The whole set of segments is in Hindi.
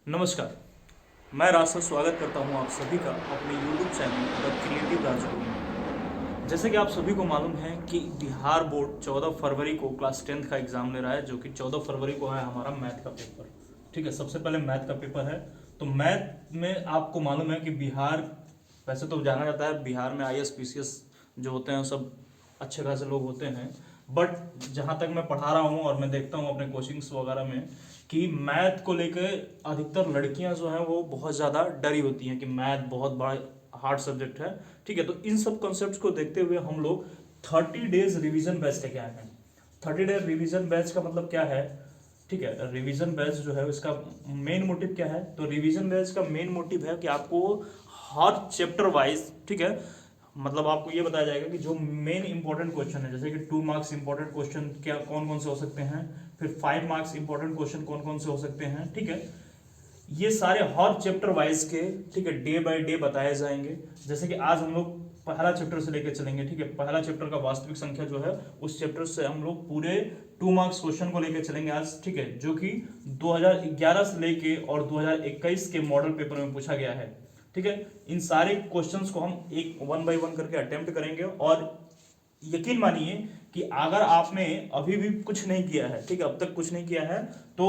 नमस्कार। मैं राज स्वागत करता हूं आप सभी का अपने YouTube channel the creative Rajguru में। जैसे कि आप सभी को मालूम है कि बिहार बोर्ड 14 फरवरी को क्लास 10th का एग्ज़ाम ले रहा है, जो कि 14 फरवरी को है हमारा मैथ का पेपर। ठीक है, सबसे पहले मैथ का पेपर है। तो मैथ में आपको मालूम है कि बिहार, वैसे तो जाना जाता है बिहार में IAS PCS जो होते हैं सब अच्छे खासे लोग होते हैं, बट जहाँ तक मैं पढ़ा रहा हूँ और मैं देखता हूँ अपने कोचिंग्स वगैरह में कि मैथ को लेकर अधिकतर लड़कियां जो हैं वो बहुत ज़्यादा डरी होती हैं कि मैथ बहुत बड़ा हार्ड सब्जेक्ट है। ठीक है, तो इन सब कॉन्सेप्ट्स को देखते हुए हम लोग 30 डेज रिवीजन बैच लेके आए हैं। 30 डे रिवीजन बैच का मतलब क्या है? ठीक है, रिवीजन बैच जो है उसका मेन मोटिव क्या है? तो रिवीजन बैच का मेन मोटिव है कि आपको हर चैप्टर वाइज, ठीक है, मतलब आपको ये बताया जाएगा कि जो मेन इंपॉर्टेंट क्वेश्चन है, जैसे कि 2 मार्क्स इंपॉर्टेंट क्वेश्चन क्या कौन कौन से हो सकते हैं, फिर 5 मार्क्स इंपॉर्टेंट क्वेश्चन कौन कौन से हो सकते हैं। ठीक है, ये सारे हर चैप्टर वाइज के, ठीक है, डे बाय डे बताए जाएंगे। जैसे कि आज हम लोग पहला चैप्टर से लेकर चलेंगे। ठीक है, पहला चैप्टर का वास्तविक संख्या जो है उस चैप्टर से हम लोग पूरे 2 मार्क्स क्वेश्चन को लेकर चलेंगे आज। ठीक है, जो कि 2011 से लेके और 2021 के मॉडल पेपर में पूछा गया है। ठीक है, इन सारे क्वेश्चंस को हम एक 1 बाय 1 करके अटेम्प्ट करेंगे। और यकीन मानिए कि अगर आपने अभी भी कुछ नहीं किया है, ठीक है, अब तक कुछ नहीं किया है, तो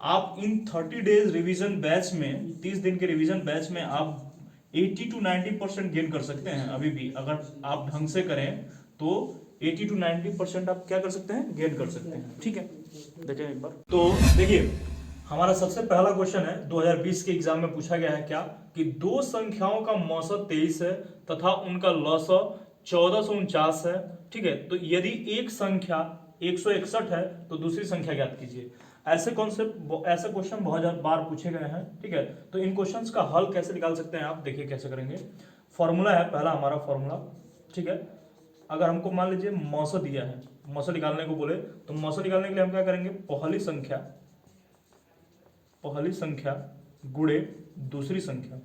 आप इन 30 डेज रिवीजन बैच में, 30 दिन के रिवीजन बैच में आप 80 to 90% गेन कर सकते हैं। अभी भी अगर आप ढंग से करें तो 80 to 90% आप क्या कर सकते हैं, गेन कर सकते हैं। ठीक है, देखें एक बार। तो देखिए, हमारा सबसे पहला क्वेश्चन है 2020 के एग्जाम में पूछा गया है क्या, कि दो संख्याओं का मौसम 23 है तथा उनका लौसा 1449 है। ठीक है, तो यदि एक संख्या 161 है तो दूसरी संख्या ज्ञात कीजिए। ऐसे क्वेश्चन बहुत बार पूछे गए हैं। ठीक है, तो इन क्वेश्चंस का हल कैसे निकाल सकते हैं आप देखिए कैसे करेंगे। फॉर्मूला है पहला हमारा फॉर्मूला। ठीक है, अगर हमको मान लीजिए मौसम दिया है, मौसम निकालने को बोले, तो मौसम निकालने के लिए हम क्या करेंगे, पहली संख्या गुणे दूसरी संख्या,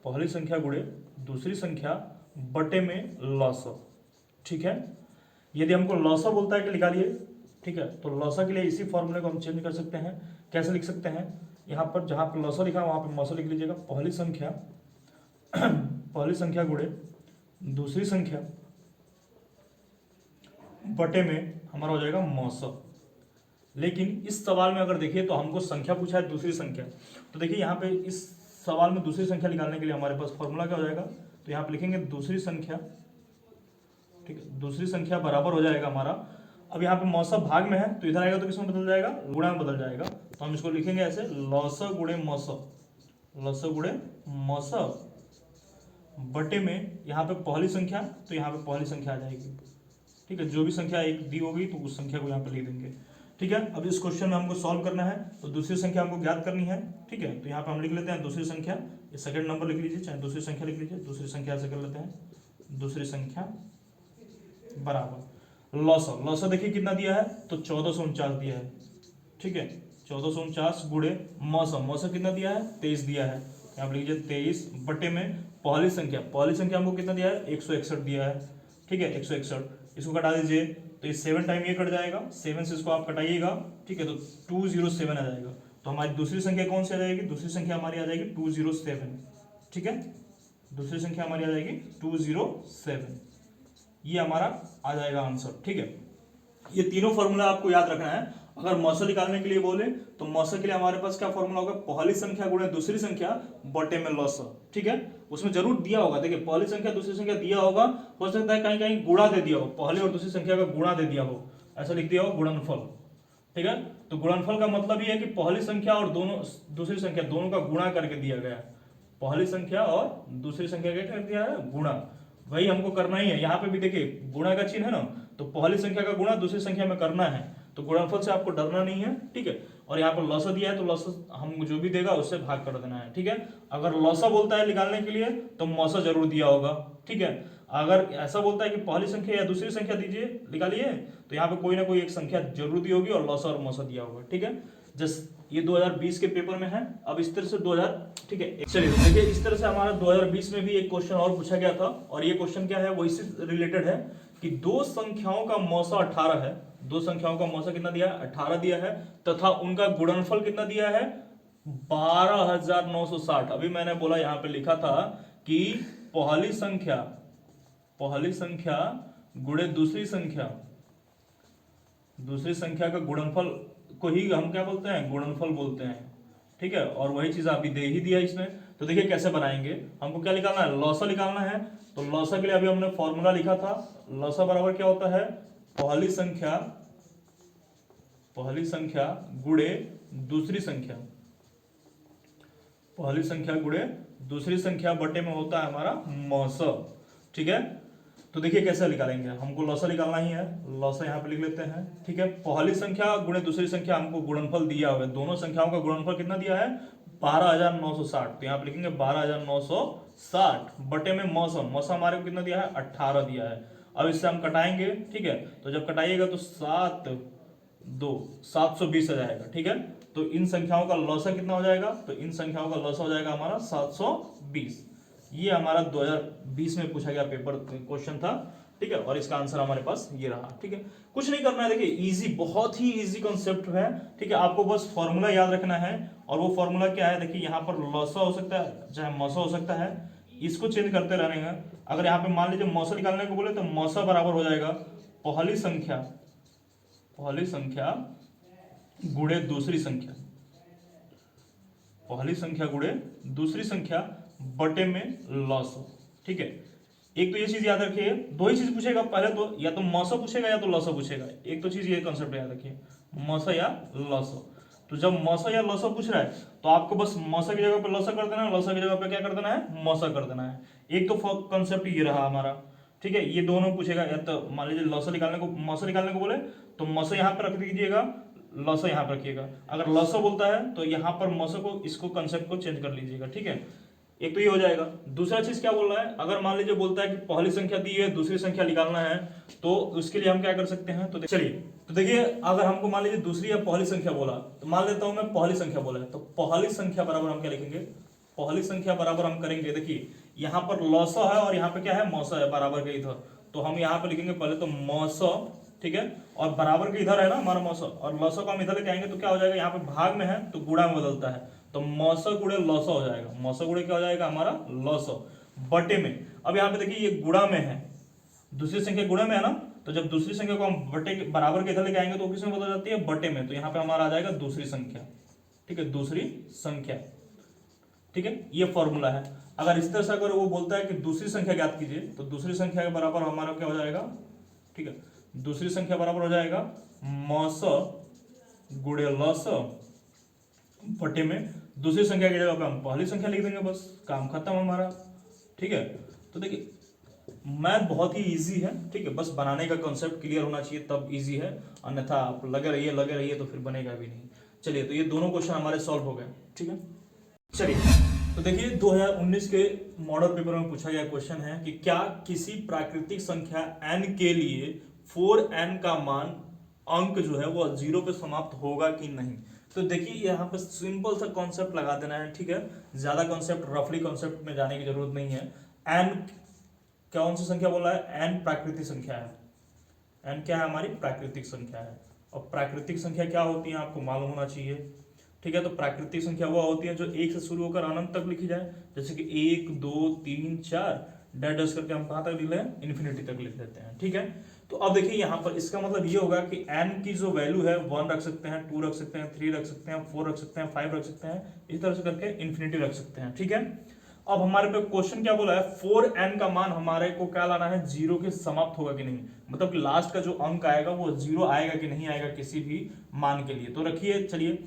पहली संख्या गुणे दूसरी संख्या बटे में लौसा। ठीक है, यदि हमको लौसा बोलता है कि निकालिए, ठीक है, तो लौसा के लिए इसी फॉर्मूले को हम चेंज कर सकते हैं। कैसे लिख सकते हैं, यहाँ पर जहाँ पर लौसा लिखा है वहाँ पर मौसा लिख लीजिएगा। पहली संख्या गुणे दूसरी संख्या बटे में हमारा हो जाएगा मौसा। लेकिन इस सवाल में अगर देखिए तो हमको संख्या पूछा है दूसरी संख्या, तो देखिए यहाँ पे इस सवाल में दूसरी संख्या निकालने के लिए हमारे पास फॉर्मूला क्या हो जाएगा, तो यहाँ पे लिखेंगे दूसरी संख्या। ठीक है, दूसरी संख्या बराबर हो जाएगा हमारा, अब यहाँ पे मौसा भाग में है तो इधर आएगा तो किसमें बदल जाएगा, गुणा में बदल जाएगा। तो हम इसको लिखेंगे ऐसे, लौसा गुणे मौसा, लौसा गुणे मौसा बटे में यहाँ पे पहली संख्या, तो यहाँ पे पहली संख्या आ जाएगी। ठीक है, जो भी संख्या एक दी होगी तो उस संख्या को यहाँ पे लिख देंगे। ठीक है, अब इस क्वेश्चन में हमको सॉल्व करना है तो दूसरी संख्या हमको ज्ञात करनी है। ठीक है, तो यहाँ पे हम लिख लेते हैं दूसरी संख्या, ये सेकंड नंबर लिख लीजिए, चाहे दूसरी संख्या लिख लीजिए, दूसरी संख्या से कर लेते हैं, दूसरी संख्या बराबर लौसा। लौसा देखिए कितना दिया है, तो 1449 दिया है। ठीक है, 1449 गुणे मौसा, मौसा कितना दिया है, 23 दिया है। यहाँ पे लीजिए 23 बटे में पहली संख्या, पहली संख्या हमको कितना दिया है, 161 दिया है। ठीक है, 161, इसको कटा दीजिए तो ये 7 टाइम ये कट जाएगा, 7 से इसको आप कटाइएगा। ठीक है, तो 207 आ जाएगा। तो हमारी दूसरी संख्या कौन सी आ जाएगी, दूसरी संख्या हमारी आ जाएगी 207। ठीक है, दूसरी संख्या हमारी आ जाएगी 207, ये हमारा आ जाएगा आंसर। ठीक है, ये तीनों फॉर्मूला आपको याद रखना है। अगर मौसा निकालने के लिए बोले तो मौसा के लिए हमारे पास क्या फॉर्मूला होगा, पहली संख्या गुणे दूसरी संख्या बटे में लौसा। ठीक है, उसमें जरूर दिया होगा, देखिए पहली संख्या दूसरी संख्या दिया होगा, हो सकता है कहीं कहीं गुणा दे दिया हो, पहली और दूसरी संख्या का गुणा दे दिया हो, ऐसा लिख दिया हो गुणनफल। ठीक है, तो गुणनफल का मतलब ये है कि पहली संख्या और दोनों दूसरी संख्या दोनों का गुणा करके दिया गया, पहली संख्या और दूसरी संख्या का कर दिया है गुणा, वही हमको करना ही है। यहाँ पे भी देखिए गुणा का चिन्ह है ना, तो पहली संख्या का गुणा दूसरी संख्या में करना है, तो गुणनफल से आपको डरना नहीं है। ठीक है, और यहाँ पर लौसा दिया है तो लौसा हम जो भी देगा उससे भाग कर देना है। ठीक है, अगर लौसा बोलता है निकालने के लिए तो मौसा जरूर दिया होगा। ठीक है, अगर ऐसा बोलता है कि पहली संख्या या दूसरी संख्या दीजिए निकालिए, तो यहाँ पे कोई ना कोई एक संख्या जरूर दी होगी और लौसा और मौसा दिया होगा। ठीक है, जस्ट ये 2020 के पेपर में है। अब इस तरह से 2000, ठीक है, चलिए तो देखिए इस तरह से हमारा 2020 में भी एक क्वेश्चन और पूछा गया था, और ये क्वेश्चन क्या है, वो इससे रिलेटेड है कि दो संख्याओं का मौसा 18 है, दो संख्याओं का मौसा कितना दिया है, 18 दिया है, तथा उनका गुणनफल कितना दिया है, 12,960। अभी मैंने बोला यहां पे लिखा था कि पहली संख्या गुणे दूसरी संख्या का गुणनफल को ही हम क्या बोलते हैं, गुणनफल बोलते हैं। ठीक है, और वही चीज अभी दे ही दिया इसमें। तो देखिए कैसे बनाएंगे, हमको क्या निकालना है, लॉसा निकालना है। तो लॉसा के लिए अभी हमने फॉर्मूला लिखा था, लॉसा बराबर क्या होता है, पहली संख्या गुणे दूसरी संख्या बटे में होता है हमारा मौसा। ठीक है, तो देखिए कैसे निकालेंगे, हमको लॉसा निकालना ही है। लॉसा यहाँ पे लिख लेते हैं। ठीक है, पहली संख्या गुणे दूसरी संख्या, हमको गुणनफल दिया हुआ है, दोनों संख्याओं का गुणनफल कितना दिया है, 12,960। तो यहाँ पे लिखेंगे 12,960 बटे में मौसा हमारे को कितना दिया है, 18 दिया है। अब इससे हम कटाएंगे। ठीक है, तो जब कटाइएगा तो 720 आ जाएगा। ठीक है, तो इन संख्याओं का लॉसा कितना हो जाएगा, तो इन संख्याओं का लॉसा हो जाएगा हमारा 720। ये हमारा 2020 में पूछा गया पेपर क्वेश्चन था। ठीक है, और इसका आंसर हमारे पास ये रहा। ठीक है, कुछ नहीं करना है, देखिए इजी, बहुत ही इजी कॉन्सेप्ट है। ठीक है, आपको बस फॉर्मूला याद रखना है, और वो फॉर्मूला क्या है, देखिए यहाँ पर लॉसा हो सकता है चाहे मौसा हो सकता है, इसको चेंज करते रहने का। अगर यहाँ पे मान लीजिए मौसा निकालने को बोले तो मौसा बराबर हो जाएगा पहली संख्या गुणे दूसरी संख्या बटे में लॉसा। ठीक है, एक तो ये चीज याद रखिए, दो ही चीज पूछेगा, पहले तो या तो मौसा पूछेगा या तो लॉसा पूछेगा। एक तो चीज ये कॉन्सेप्ट याद रखिए, मौसा या लॉसा। तो जब मौसा या लॉसा पूछ रहा है तो आपको बस मौसा की जगह पे लॉसा कर देना है, लॉसा की जगह पे क्या कर देना है, मौसा कर देना है। एक तो कॉन्सेप्ट ये रहा हमारा। ठीक है, ये दोनों पूछेगा, या तो मान लीजिए मौसा निकालने को बोले तो मौसा यहाँ पर रख दीजिएगा, लॉसा यहाँ पर रखिएगा। अगर लॉसा बोलता है तो यहाँ पर मौसा को, इसको कंसेप्ट को चेंज कर लीजिएगा। ठीक है, एक तो ये हो जाएगा। दूसरा चीज क्या बोल रहा है, अगर मान लीजिए बोलता है कि पहली संख्या दी है, दूसरी संख्या निकालना है, तो उसके लिए हम क्या कर सकते हैं, तो चलिए, तो देखिए अगर हमको मान लीजिए दूसरी या पहली संख्या बोला, तो मान लेता हूं मैं पहली संख्या बोला है, तो पहली संख्या बराबर हम क्या लिखेंगे, पहली संख्या बराबर हम करेंगे, देखिए यहाँ पर लॉसा है और यहाँ पे क्या है, मौसा है, बराबर के इधर। तो हम यहाँ पे लिखेंगे पहले तो मौसा। ठीक है, और बराबर के इधर है ना हमारा मौसा, और लॉसा को हम इधर लेके आएंगे तो क्या हो जाएगा, यहाँ पे भाग में है तो गुणा में बदलता है, तो मौसा गुणे लॉसा हो जाएगा। मौसा गुणे क्या हो जाएगा हमारा, लॉसा बटे में। अब यहाँ पे देखिए ये गुणा में है, दूसरी संख्या गुणा में है ना, तो जब दूसरी संख्या को हम बटे बराबर के इधर लेके आएंगे तो किसमें बदल जाती है, बटे में। तो यहाँ पे हमारा आ जाएगा दूसरी संख्या। ठीक है, दूसरी संख्या। ठीक है, ये फॉर्मूला है। अगर इस तरह से अगर वो बोलता है कि दूसरी संख्या ज्ञात कीजिए, तो दूसरी संख्या के बराबर हमारा क्या हो जाएगा, ठीक है, दूसरी संख्या बराबर हो जाएगा मौसा गुणे लॉसा बटे में दूसरी संख्या की जगह पे हम पहली संख्या लिख देंगे, बस काम खत्म हमारा। ठीक है, तो देखिए मैथ बहुत ही इजी है। ठीक है, बस बनाने का कॉन्सेप्ट क्लियर होना चाहिए तब इजी है, अन्यथा आप लगे रहिए तो फिर बनेगा भी नहीं। चलिए, तो ये दोनों क्वेश्चन हमारे सॉल्व हो गए। ठीक है, चलिए, तो देखिए 2019 के मॉडल पेपर में पूछा गया क्वेश्चन है कि क्या किसी प्राकृतिक संख्या n के लिए 4n का मान अंक जो है वो 0 पे समाप्त होगा कि नहीं। तो देखिए यहाँ पे सिंपल सा कॉन्सेप्ट लगा देना है। ठीक है, ज्यादा कॉन्सेप्ट, रफली कॉन्सेप्ट में जाने की जरूरत नहीं है। n कौन सी संख्या बोला है, n प्राकृतिक संख्या है। n क्या है, हमारी प्राकृतिक संख्या है। और प्राकृतिक संख्या क्या होती है आपको मालूम होना चाहिए। ठीक है, तो प्राकृतिक संख्या वो होती है जो एक से शुरू होकर अनंत तक लिखी जाए, जैसे कि 1 2 3 4 डैश करके हम कहां तक लिख लें, इन्फिनिटी तक लिख लेते हैं। ठीक है, तो अब देखिए यहाँ पर इसका मतलब ये होगा कि n की जो वैल्यू है 1 रख सकते हैं, 2 रख सकते हैं, 3 रख सकते हैं, 4 रख सकते हैं, 5 रख सकते हैं, इस तरह से करके इन्फिनिटी रख सकते हैं। ठीक है, अब हमारे पे क्वेश्चन क्या बोला है, 4n का मान हमारे को क्या लाना है, 0 के समाप्त होगा कि नहीं, मतलब कि लास्ट का जो अंक आएगा वो 0 आएगा कि नहीं आएगा किसी भी मान के लिए। तो रखिए, चलिए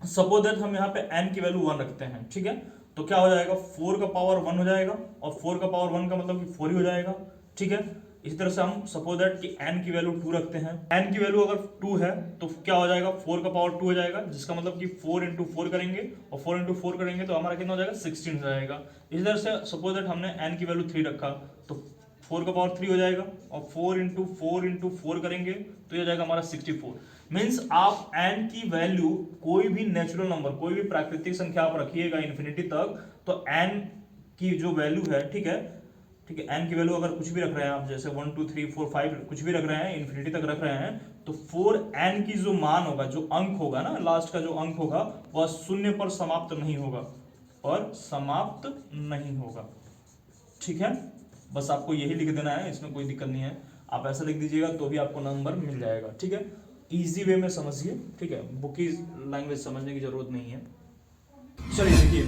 सपोज दैट हम यहाँ पे n की वैल्यू 1 रखते हैं। ठीक है, तो क्या हो जाएगा, 4 का पावर 1 हो जाएगा, और 4 का पावर 1 का मतलब कि 4 ही हो जाएगा। ठीक है, इस तरह से हम सपोज दैट कि n की वैल्यू 2 रखते हैं। n की वैल्यू अगर 2 है तो क्या हो जाएगा, 4 का पावर 2 हो जाएगा, जिसका मतलब कि 4 इंटू 4 करेंगे, और 4 इंटू 4 करेंगे तो हमारा कितना हो जाएगा, 16 हो जाएगा। इस तरह से सपोज दैट हमने n की वैल्यू 3 रखा तो 4 का पावर 3 हो जाएगा, और 4 इंटू 4 इंटू 4 करेंगे तो ये हो जाएगा हमारा 64। मीन्स आप n की वैल्यू कोई भी नेचुरल नंबर, कोई भी प्राकृतिक संख्या आप रखिएगा इन्फिनिटी तक, तो n की जो वैल्यू है, ठीक है, ठीक है, एन की वैल्यू अगर कुछ भी रख रहे हैं आप, जैसे 1 2 3 4 5 कुछ भी रख रहे हैं, इन्फिनिटी तक रख रहे हैं, तो 4n की जो मान होगा, जो अंक होगा ना, लास्ट का जो अंक होगा वह शून्य पर समाप्त नहीं होगा, और समाप्त नहीं होगा। ठीक है, बस आपको यही लिख देना है, इसमें कोई दिक्कत नहीं है, आप ऐसा लिख दीजिएगा तो भी आपको नंबर मिल जाएगा। ठीक है, इजी वे में समझिए। ठीक है, बुकी लैंग्वेज समझने की जरूरत नहीं है। चलिए देखिए,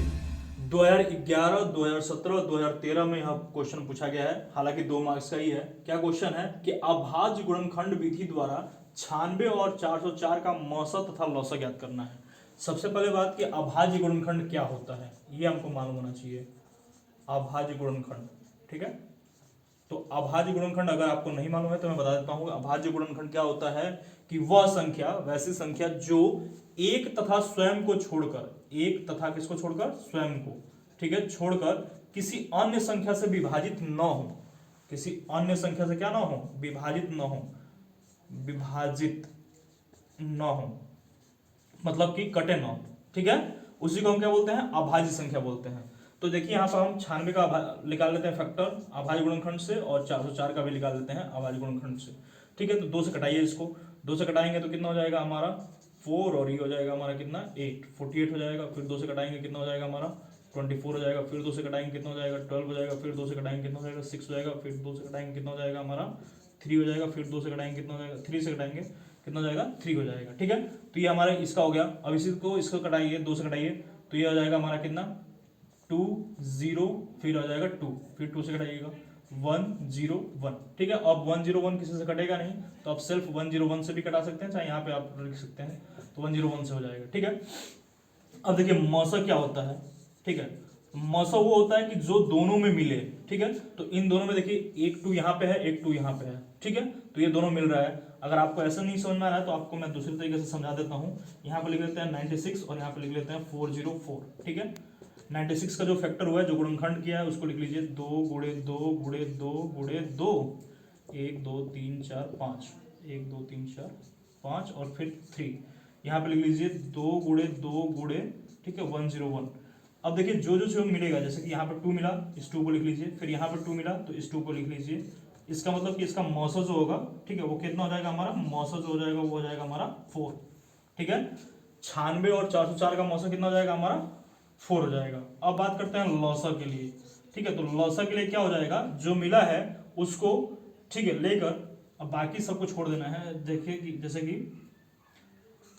2011, 2017, 2013 में यह क्वेश्चन पूछा गया है, हालांकि 2 मार्क्स का ही है। क्या क्वेश्चन है कि अभाज्य गुणनखंड विधि द्वारा 96 और 404 का मौसा तथा लौसा ज्ञात करना है। सबसे पहले बात कि अभाज्य गुणनखंड क्या होता है, ये हमको मालूम होना चाहिए। अभाज्य गुणनखंड, ठीक है, तो अभाज्य गुणनखंड अगर आपको नहीं मालूम है तो मैं बता देता हूं। अभाज्य गुणनखंड क्या होता है कि वह संख्या, वैसी संख्या जो एक तथा स्वयं को छोड़कर, एक तथा किसको छोड़कर, स्वयं को, ठीक है, छोड़कर किसी अन्य संख्या से विभाजित न हो, किसी अन्य संख्या से क्या ना हो, विभाजित न हो, विभाजित न हो, मतलब कि कटे न हो। ठीक है, उसी को हम क्या बोलते हैं, अभाज्य संख्या बोलते हैं। तो देखिए यहाँ पर हम 96 का निकाल लेते हैं फैक्टर अभाज्य गुणनखंड से, और 404 का भी निकाल लेते हैं अभाज्य गुणनखंड से। ठीक है, तो 2 से कटाइए इसको, 2 से कटाएंगे तो कितना हो जाएगा हमारा 4, और ये हो जाएगा हमारा कितना 8, 48 हो जाएगा। फिर 2 से कटाएंगे कितना हो जाएगा हमारा 24 हो जाएगा। फिर 2 से कटाएंगे कितना हो जाएगा 12 हो जाएगा। फिर 2 से कटाएंगे कितना हो जाएगा 6 हो जाएगा। फिर 2 से कटाएंगे कितना हो जाएगा हमारा 3 हो जाएगा। फिर 2 से कटाएंगे कितना हो जाएगा 3 से कटाएंगे कितना हो जाएगा 3 हो जाएगा। ठीक है, तो ये हमारा इसका हो गया। अब इसी को इसको कटाइए, 2 से कटाइए तो ये हो जाएगा हमारा कितना 2 0, फिर हो जाएगा 2, फिर 2 से कटाइएगा 1 0 1। ठीक है, अब 1 0 1 किसी से कटेगा नहीं, तो आप सिर्फ 1 0 1 से भी कटा सकते हैं, चाहे यहाँ पे आप लिख सकते हैं, तो 1 0 1 से हो जाएगा। ठीक है, अब देखिए मौसा क्या होता है। ठीक है, मौसा वो होता है कि जो दोनों में मिले। ठीक है, तो इन दोनों में देखिए एक 2 यहाँ पे है, एक 2 यहाँ पे है। ठीक है, तो ये दोनों मिल रहा है। अगर आपको ऐसा नहीं समझ में आ रहा है तो आपको मैं दूसरे तरीके से समझा देता हूँ। यहाँ पे लिख लेते हैं 96 और यहाँ पे लिख लेते हैं 404। ठीक है, 96 का जो फैक्टर हुआ है, जो गुणनखंड किया है, उसको लिख लीजिए 2 गुणे 2 गुणे 2 गुणे 2, 1 2 3 4 5, 1 2 3 4 5 और फिर 3। यहाँ पे लिख लीजिए 2 गुणे 2 गुणे, ठीक है, 101। अब देखिए जो जो मिलेगा, जैसे कि यहाँ पर 2 मिला, इस 2 को लिख लीजिए। फिर यहाँ पर 2 मिला तो इस 2 को लिख लीजिए। इसका मतलब कि इसका मौसा जो होगा, ठीक है, वो कितना हो जाएगा हमारा, मौसा जो हो जाएगा वो हो जाएगा हमारा 4। ठीक है, 96 और 404 का मौसा कितना हो जाएगा हमारा 4 हो जाएगा। अब बात करते हैं लौसा के लिए। ठीक है, तो लौसा के लिए क्या हो जाएगा, जो मिला है उसको, ठीक है, लेकर अब बाकी सबको छोड़ देना है। देखिए कि जैसे कि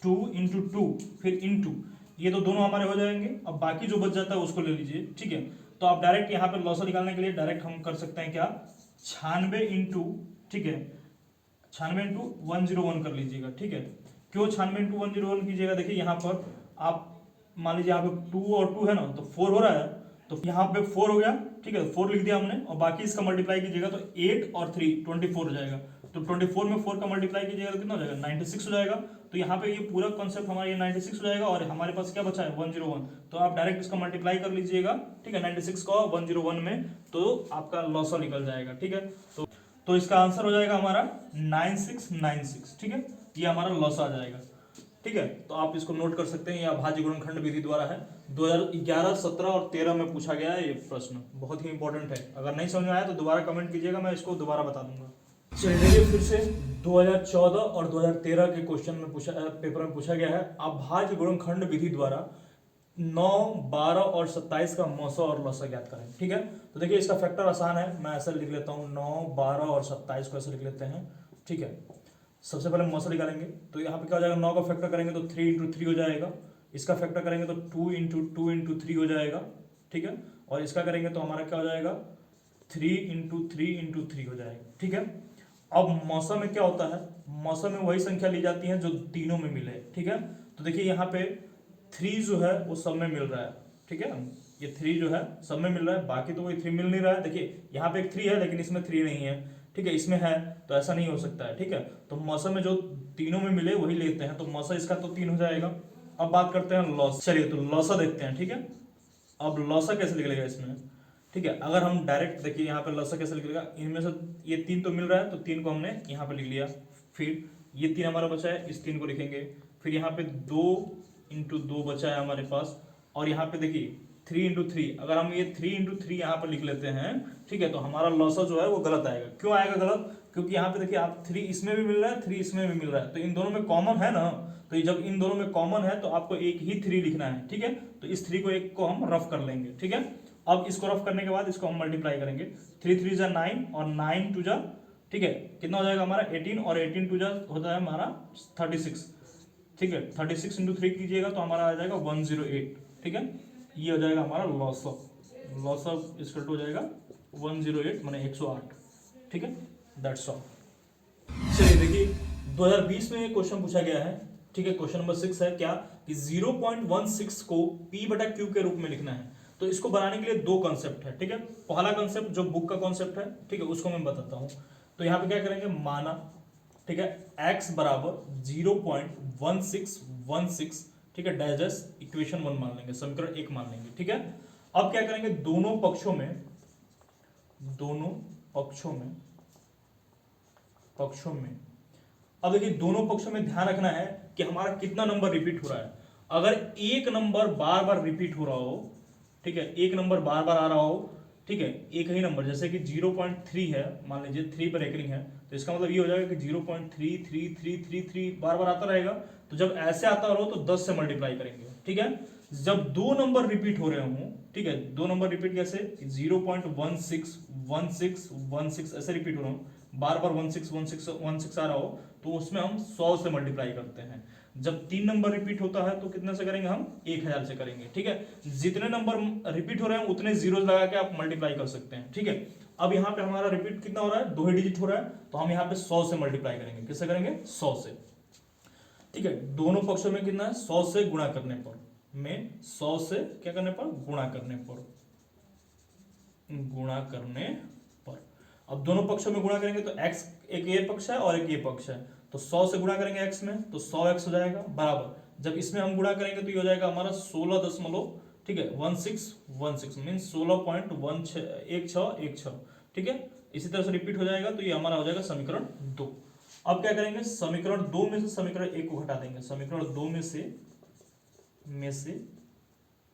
2 इंटू 2 फिर इंटू, ये तो दोनों हमारे हो जाएंगे। अब बाकी जो बच जाता है उसको ले लीजिए। ठीक है, तो आप डायरेक्ट यहाँ पे लौसा निकालने के लिए डायरेक्ट हम कर सकते हैं क्या, 96 इंटू, ठीक है, 96 इंटू 101 कर लीजिएगा। ठीक है, क्यों 96 इंटू 101 कीजिएगा, देखिए यहाँ पर आप मान लीजिए यहाँ पे 2 और 2 है ना, तो 4 हो रहा है, तो यहाँ पे 4 हो गया। ठीक है, 4 लिख दिया हमने, और बाकी इसका मल्टीप्लाई कीजिएगा तो 8 और 3 24 हो जाएगा। तो 24 में 4 का मल्टीप्लाई कीजिएगा तो कितना हो जाएगा 96 हो जाएगा। तो यहाँ पे ये पूरा कॉन्सेप्ट हमारा ये 96 हो जाएगा, और हमारे पास क्या बचा है 101, तो आप डायरेक्ट इसका मल्टीप्लाई कर लीजिएगा। ठीक है, 96 का 101 में, तो आपका लौसा निकल जाएगा। ठीक है, तो इसका आंसर हो जाएगा हमारा 9696। ठीक है, ये हमारा लौसा आ जाएगा। ठीक है, तो आप इसको नोट कर सकते हैं, यह अभाज्य गुणनखंड विधि द्वारा है। 2011, 17 और 13 में पूछा गया है ये प्रश्न, बहुत ही इंपॉर्टेंट है। अगर नहीं समझ में आया तो दोबारा कमेंट कीजिएगा, मैं इसको दोबारा बता दूंगा। चलिए देखिए फिर से 2014 और 2013 के क्वेश्चन में पेपर में पूछा गया है, अभाज्य गुणनखंड विधि द्वारा 9, 12 और 27 का मौसा और लौसा ज्ञात करें। ठीक है, तो देखिए इसका फैक्टर आसान है, मैं ऐसा लिख लेता हूँ 9, 12 और 27 को ऐसे लिख लेते हैं। ठीक है, सबसे पहले मौसा निकालेंगे, तो यहाँ पे क्या हो जाएगा, 9 का फैक्टर करेंगे तो 3 इंटू 3 हो जाएगा। इसका फैक्टर करेंगे तो 2 इंटू 2 इंटू 3 हो जाएगा। ठीक है, और इसका करेंगे तो हमारा क्या हो जाएगा 3 इंटू 3 इंटू 3 हो जाएगा। ठीक है, अब मौसम में क्या होता है, मौसम में वही संख्या ली जाती है जो तीनों में मिले। ठीक है, तो देखिए यहाँ पे 3 जो है वो सब में मिल रहा है। ठीक है, ये 3 जो है सब में मिल रहा है, बाकी तो कोई 3 मिल नहीं रहा है। देखिए यहाँ पे एक 3 है लेकिन इसमें 3 नहीं है। ठीक है, इसमें है, तो ऐसा नहीं हो सकता है। ठीक है, तो मौसम में जो तीनों में मिले वही लेते हैं, तो मौसा इसका तो 3 हो जाएगा। अब बात करते हैं लॉस, चलिए तो लौसा देखते हैं। ठीक है, अब लौसा कैसे निकलेगा इसमें। ठीक है, अगर हम डायरेक्ट देखिए यहाँ पे लौसा कैसे निकलेगा, इनमें से ये 3 तो मिल रहा है, तो 3 को हमने यहाँ पे लिख लिया। फिर ये 3 हमारा बचा है, इस 3 को लिखेंगे। फिर यहाँ पे 2 इंटू 2 बचा है हमारे पास, और यहाँ पे देखिए 3 इंटू थ्री, अगर हम ये 3 इंटू थ्री यहाँ पर लिख लेते हैं, ठीक है, तो हमारा लॉसा जो है वो गलत आएगा। क्यों आएगा गलत? क्योंकि यहाँ पे देखिए आप 3 इसमें भी मिल रहा है, 3 इसमें भी मिल रहा है, तो इन दोनों में कॉमन है ना, तो जब इन दोनों में कॉमन है तो आपको एक ही 3 लिखना है, ठीक है। तो इस 3 को एक को हम रफ कर लेंगे, ठीक है। अब इसको रफ करने के बाद इसको हम मल्टीप्लाई करेंगे, 3 3 जा 9 और 9 2 जा, ठीक है, कितना हो जाएगा हमारा 18 और 18 2 जा होता है हमारा 36, ठीक है। 36 इंटू थ्री कीजिएगा तो हमारा आ जाएगा 108, ठीक है। ये हो जाएगा हमारा लॉस ऑफ इसका हो जाएगा 108 माने 108, ठीक है। That's all. चलिए देखिए 2020 में क्वेश्चन पूछा गया है, ठीक है। क्वेश्चन नंबर 6 है क्या कि 0.16 को P बटा Q के रूप में लिखना है। तो इसको बनाने के लिए दो कॉन्सेप्ट है, ठीक है। पहला कॉन्सेप्ट जो बुक का कॉन्सेप्ट है, ठीक है, उसको मैं बताता हूं। तो यहाँ पे क्या करेंगे, माना, ठीक है, x बराबर 0.1616, ठीक है, डैश इक्वेशन 1 मान लेंगे, समीकरण 1 मान लेंगे, ठीक है। अब क्या करेंगे, दोनों पक्षों में अब देखिए दोनों पक्षों में ध्यान रखना है कि हमारा कितना नंबर रिपीट हो रहा है। अगर एक नंबर बार बार रिपीट हो रहा हो, ठीक है, एक नंबर बार बार आ रहा हो, ठीक है, एक ही नंबर, जैसे कि 0.3 है, मान लीजिए 3 पर रेकरिंग है, तो इसका मतलब ये हो जाएगा कि 0.333333 बार बार आता रहेगा। तो जब ऐसे आता रहो तो 10 से मल्टीप्लाई करेंगे, ठीक है। जब दो नंबर रिपीट हो रहे हों, ठीक है, दो नंबर रिपीट कैसे, 0.161616 ऐसे रिपीट हो रहा हूँ, बार बार 161616 आ रहा हो, तो उसमें हम 100 से मल्टीप्लाई करते हैं। जब 3 नंबर रिपीट होता है तो कितने से करेंगे, हम 1000 से करेंगे, ठीक है। जितने नंबर रिपीट हो रहे हैं उतने जीरो लगा के आप मल्टीप्लाई कर सकते हैं, ठीक है। अब यहाँ पे हमारा रिपीट कितना हो रहा है, 2 ही डिजिट हो रहा है, तो हम यहाँ पे 100 से मल्टीप्लाई करेंगे। किससे करेंगे, 100 से, ठीक है। दोनों पक्षों में कितना है, 100 से गुणा करने पर, में 100 से क्या करने पर, गुणा करने पर। अब दोनों पक्षों में गुणा करेंगे तो x एक ये पक्ष है और एक ये पक्ष है, तो 100 से गुणा करेंगे x में तो 100x हो जाएगा, बराबर जब इसमें हम गुणा करेंगे तो ये हो जाएगा हमारा 16 दशमलव, ठीक है, 1616 मीन 16.1616, ठीक है। इसी तरह से रिपीट हो जाएगा तो ये हमारा हो जाएगा समीकरण 2। अब क्या करेंगे, समीकरण 2 में से समीकरण 1 को घटा देंगे, समीकरण 2 में से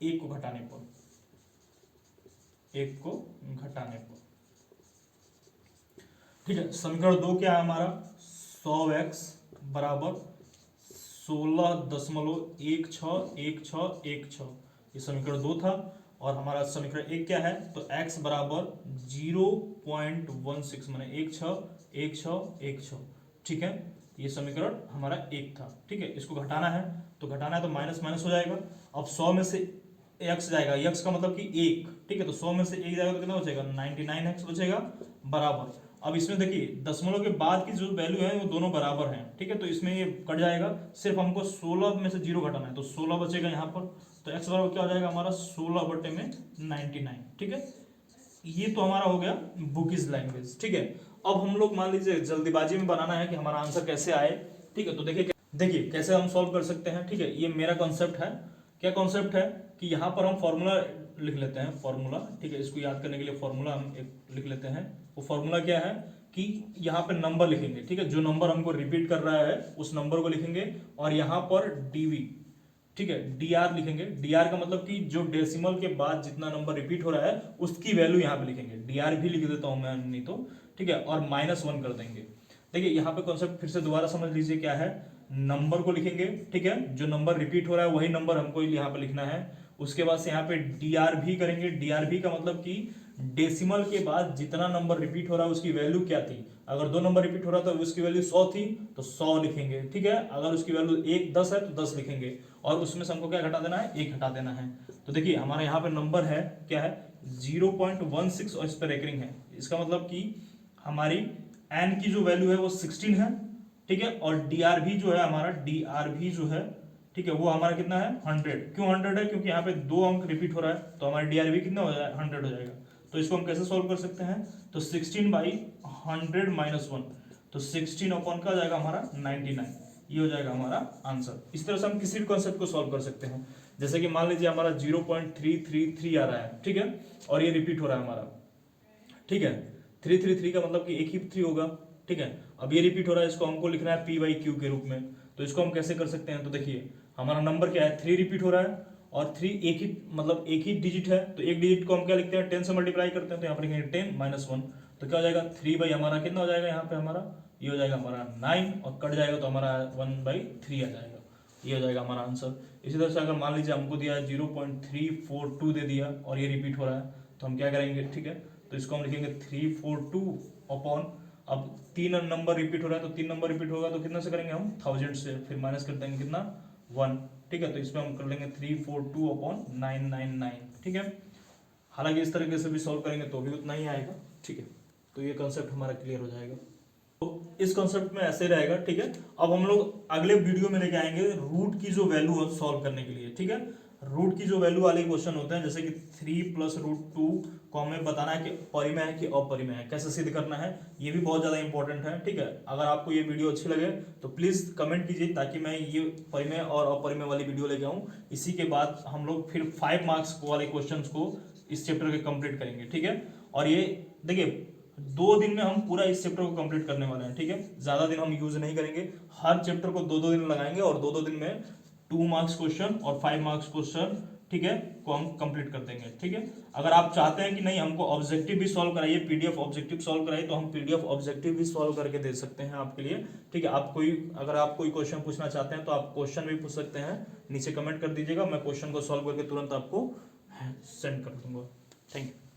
1 को घटाने पर, 1 को घटाने पर, ठीक है। समीकरण 2 क्या है हमारा, 100x बराबर 16.161616, ये समीकरण 2 था। और हमारा समीकरण 1 क्या है, तो x बराबर 0.16 माने 161616, ठीक है। ये समीकरण हमारा 1 था, ठीक है। इसको घटाना है तो माइनस माइनस हो जाएगा। अब 100 में से x जाएगा, x का मतलब कि 1, ठीक है, तो 100 में से 1 जाएगा तो कितना बचेगा, 99x बचेगा, बराबर। अब इसमें देखिए दशमलव के बाद की जो वैल्यू है वो दोनों बराबर हैं, ठीक है, तो इसमें ये कट जाएगा, सिर्फ हमको 16 में से 0 घटाना है, तो 16 बचेगा यहाँ पर, तो x बराबर क्या हो जाएगा हमारा 16 बटे में 99, ठीक है। ये तो हमारा हो गया बुकिश लैंग्वेज, ठीक है। अब हम लोग मान लीजिए जल्दीबाजी में बनाना है कि हमारा आंसर कैसे आए, ठीक है। तो देखिए कैसे हम सॉल्व कर सकते हैं, ठीक है। ये मेरा कॉन्सेप्ट है, क्या कॉन्सेप्ट है कि यहाँ पर हम फॉर्मूला लिख लेते हैं, फॉर्मूला, ठीक है। इसको याद करने के लिए फॉर्मूला हम एक लिख लेते हैं। वो फॉर्मूला क्या है कि यहाँ पे नंबर लिखेंगे, ठीक है, जो नंबर हमको रिपीट कर रहा है उस नंबर को लिखेंगे, और यहाँ पर डीवी, ठीक है, डीआर लिखेंगे। डीआर का मतलब कि जो डेसिमल के बाद जितना नंबर रिपीट हो रहा है उसकी वैल्यू यहाँ पे लिखेंगे, डीआर भी लिख देता हूँ मैं नहीं तो, ठीक है, और -1 कर देंगे। देखिए यहाँ पे कॉन्सेप्ट फिर से दोबारा समझ लीजिए क्या है, नंबर को लिखेंगे, ठीक है, जो नंबर रिपीट हो रहा है वही नंबर हमको यहाँ पे लिखना है। उसके बाद से यहाँ पे डीआर भी करेंगे, डीआर भी का मतलब कि डेसिमल के बाद जितना नंबर रिपीट हो रहा है उसकी वैल्यू क्या थी। अगर 2 नंबर रिपीट हो रहा था उसकी वैल्यू 100 थी तो 100 लिखेंगे, ठीक है। अगर उसकी वैल्यू 10 है तो 10 लिखेंगे, और उसमें से हमको क्या घटा देना है, 1 घटा देना है। तो देखिए हमारे यहाँ पे नंबर है क्या है 0.16 और इस पर रेकरिंग है, इसका मतलब कि हमारी एन की जो वैल्यू है वो 16 है, ठीक है। और डीआर भी जो है हमारा, डीआर भी जो है, ठीक है, वो हमारा कितना है 100। क्यों 100 है, क्योंकि यहाँ पे 2 अंक रिपीट हो रहा है, तो हमारा डीआर भी कितना हो जाएगा 100 हो जाएगा। तो इसको हम कैसे सॉल्व कर सकते हैं, तो 16/100 -1, तो 16 अपॉन का जाएगा हमारा 99, ये हो जाएगा हमारा आंसर। इस तरह से हम किसी भी कॉन्सेप्ट को सॉल्व कर सकते हैं। जैसे कि मान लीजिए हमारा 0.333 आ रहा है, ठीक है, और ये रिपीट हो रहा है हमारा, ठीक है। 333 का मतलब कि एक ही 3 होगा, ठीक है। अब ये रिपीट हो रहा है, इसको हमको लिखना है P/Q के रूप में, तो इसको हम कैसे कर सकते हैं, तो देखिए हमारा नंबर क्या है 3 रिपीट हो रहा है, और 3 एक ही मतलब एक ही डिजिट है, तो एक डिजिट को हम क्या लिखते हैं 10 से मल्टीप्लाई करते हैं, तो यहाँ पर लिखेंगे 10 माइनस 1, तो क्या हो जाएगा 3 बाई हमारा कितना हो जाएगा यहाँ पे हमारा, ये हो जाएगा हमारा 9 और कट जाएगा तो हमारा 1/3 आ जाएगा, ये हो जाएगा हमारा आंसर। इसी तरह से अगर मान लीजिए हमको दिया है 0.342 दे दिया और ये रिपीट हो रहा है, तो हम क्या करेंगे, ठीक है, तो इसको हम लिखेंगे 342 अपॉन, अब 3 नंबर रिपीट हो रहा है तो 3 नंबर रिपीट होगा तो कितना से करेंगे हम 1000 से, फिर माइनस कर देंगे कितना 1, ठीक है, तो इसमें हम कर लेंगे 342 अपॉन 999, ठीक है। हालांकि इस तरीके से भी सॉल्व करेंगे तो भी उतना ही आएगा, ठीक है, तो ये कंसेप्ट हमारा क्लियर हो जाएगा। तो इस कंसेप्ट में ऐसे रहेगा, ठीक है। अब हम लोग अगले वीडियो में लेके आएंगे रूट की जो वैल्यू है सॉल्व करने के लिए, ठीक है। रूट की जो वैल्यू वाले क्वेश्चन होते हैं, जैसे कि 3 + √2 को हमें बताना है कि परिमेय है कि अपरिमेय है, कैसे सिद्ध करना है, ये भी बहुत ज्यादा इंपॉर्टेंट है, ठीक है। अगर आपको ये वीडियो अच्छी लगे तो प्लीज कमेंट कीजिए, ताकि मैं ये परिमेय और अपरिमेय वाली वीडियो लेके आऊँ। इसी के बाद हम लोग फिर 5 मार्क्स वाले क्वेश्चन को इस चैप्टर के कंप्लीट करेंगे, ठीक है। और ये देखिए 2 दिन में हम पूरा इस चैप्टर को कंप्लीट करने वाले हैं, ठीक है, ज्यादा दिन हम यूज नहीं करेंगे, हर चैप्टर को 2-2 दिन लगाएंगे और 2-2 दिन में 2 मार्क्स क्वेश्चन और 5 मार्क्स क्वेश्चन, ठीक है, को हम कंप्लीट कर देंगे, ठीक है। अगर आप चाहते हैं कि नहीं हमको ऑब्जेक्टिव भी सॉल्व कराइए, पीडीएफ ऑब्जेक्टिव सॉल्व कराइए, तो हम पीडीएफ ऑब्जेक्टिव भी सॉल्व करके दे सकते हैं आपके लिए, ठीक है। अगर आप कोई क्वेश्चन पूछना चाहते हैं तो आप क्वेश्चन भी पूछ सकते हैं, नीचे कमेंट कर दीजिएगा, मैं क्वेश्चन को सॉल्व करके तुरंत आपको सेंड कर दूंगा। Thank you.